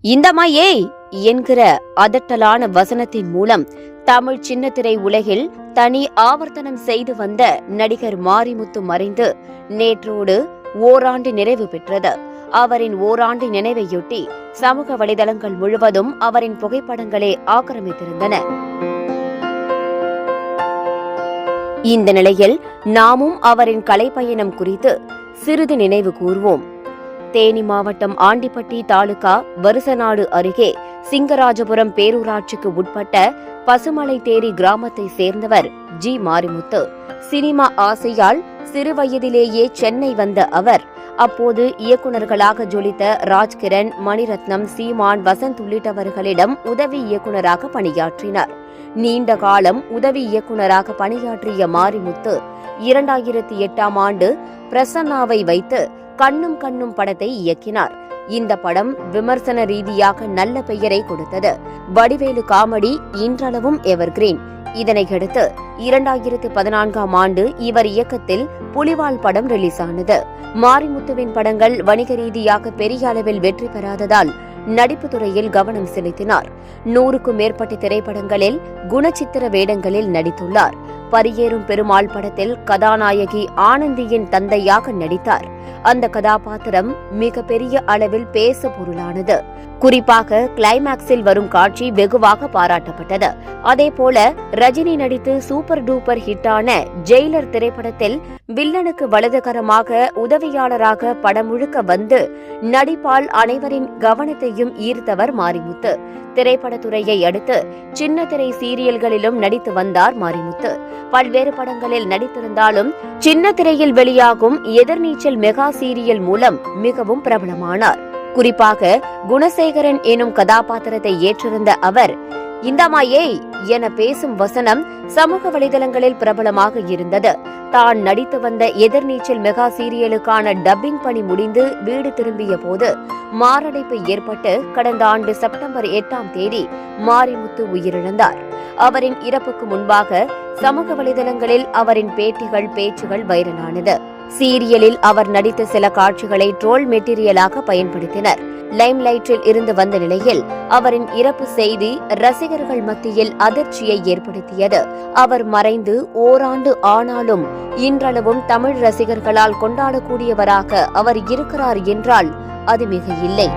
இந்தம்மா ஏய் என்கிற அதட்டலான வசனத்தின் மூலம் தமிழ் சின்னத்திரை உலகில் தனி ஆவர்த்தனம் செய்து வந்த நடிகர் மாரிமுத்து மறைந்து நேற்றோடு ஓராண்டு நிறைவு பெற்றது. அவரின் ஓராண்டு நினைவையொட்டி சமூக வலைதளங்கள் முழுவதும் அவரின் புகைப்படங்களே ஆக்கிரமித்திருந்தன. இந்த நிலையில் நாமும் அவரின் கலைப்பயணம் குறித்து சிறிது நினைவு கூர்வோம். தேனி மாவட்டம் ஆண்டிப்பட்டி தாலுகா வருசநாடு அருகே சிங்கராஜபுரம் பேரூராட்சிக்கு உட்பட்ட பசுமலை தேரி கிராமத்தை சேர்ந்தவர் ஜி மாரிமுத்து. சினிமா ஆசையால் சிறுவயதிலேயே சென்னை வந்த அவர் அப்போது இயக்குநர்களாக ஜொலித்த ராஜ்கிரண், மணிரத்னம், சீமான், வசந்த் உள்ளிட்டவர்களிடம் உதவி இயக்குநராக பணியாற்றினார். நீண்ட காலம் உதவி இயக்குநராக பணியாற்றிய மாரிமுத்து 2008ஆம் ஆண்டு பிரசன்னாவை வைத்து கண்ணும் கண்ணும் படத்தை இயக்கினார். இந்த படம் விமர்சன ரீதியாக நல்ல பெயரை கொடுத்தது. வடிவேலு காமெடி இன்றளவும் எவர்கிரீன். இதனையடுத்து 2014ஆம் ஆண்டு இவர் இயக்கத்தில் புலிவால் படம் ரிலீஸ் ஆனது. மாரிமுத்துவின் படங்கள் வணிக ரீதியாக பெரிய அளவில் வெற்றி பெறாததால் நடிப்பு துறையில் கவனம் செலுத்தினார். 100க்கும் மேற்பட்ட திரைப்படங்களில் குணச்சித்திர வேடங்களில் நடித்துள்ளார். பரியேறும் பெருமாள் படத்தில் கதாநாயகி ஆனந்தியின் தந்தையாக நடித்தார். அந்த கதாபாத்திரம் மிக பெரிய அளவில் பேச பொருளானது. குறிப்பாக கிளைமாக்ஸில் வரும் காட்சி வெகுவாக பாராட்டப்பட்டது. அதேபோல ரஜினி நடித்து சூப்பர் டூப்பர் ஹிட்டான ஜெயிலர் திரைப்படத்தில் வில்லனுக்கு வலதுகரமாக உதவியாளராக படம் முழுக்க வந்து நடிப்பால் அனைவரின் கவனத்தையும் ஈர்த்தவர் மாரிமுத்து. திரைப்படத்துறையை அடுத்து சின்ன திரை சீரியல்களிலும் நடித்து வந்தார் மாரிமுத்து. பல்வேறு படங்களில் நடித்திருந்தாலும் சின்ன திரையில் வெளியாகும் எதிர்நீச்சல் மெகா சீரியல் மூலம் மிகவும் பிரபலமானார். குறிப்பாக குணசேகரன் எனும் கதாபாத்திரத்தை ஏற்றிருந்த அவர் இந்தம்மா ஏய் என பேசும் வசனம் சமூக வலைதளங்களில் பிரபலமாக இருந்தது. தான் நடித்து வந்த எதிர்நீச்சல் மெகா சீரியலுக்கான டப்பிங் பணி முடிந்து வீடு திரும்பிய போது மாரடைப்பு ஏற்பட்டு கடந்த ஆண்டு செப்டம்பர் 8ஆம் தேதி மாரிமுத்து உயிரிழந்தார். அவரின் இறப்புக்கு முன்பாக சமூக வலைதளங்களில் அவரின் பேட்டிகள், பேச்சுகள் வைரலானது. சீரியலில் அவர் நடித்த சில காட்சிகளை ட்ரோல் மெட்டீரியலாக பயன்படுத்தினர். லைம்லைட்டில் இருந்து வந்த நிலையில் அவரின் இறப்பு செய்தி ரசிகர்கள் மத்தியில் அதிர்ச்சியை ஏற்படுத்தியது. அவர் மறைந்து ஓராண்டு ஆனாலும் இன்றளவும் தமிழ் ரசிகர்களால் கொண்டாடக்கூடியவராக அவர் இருக்கிறார் என்றால் அது மிக இல்லை.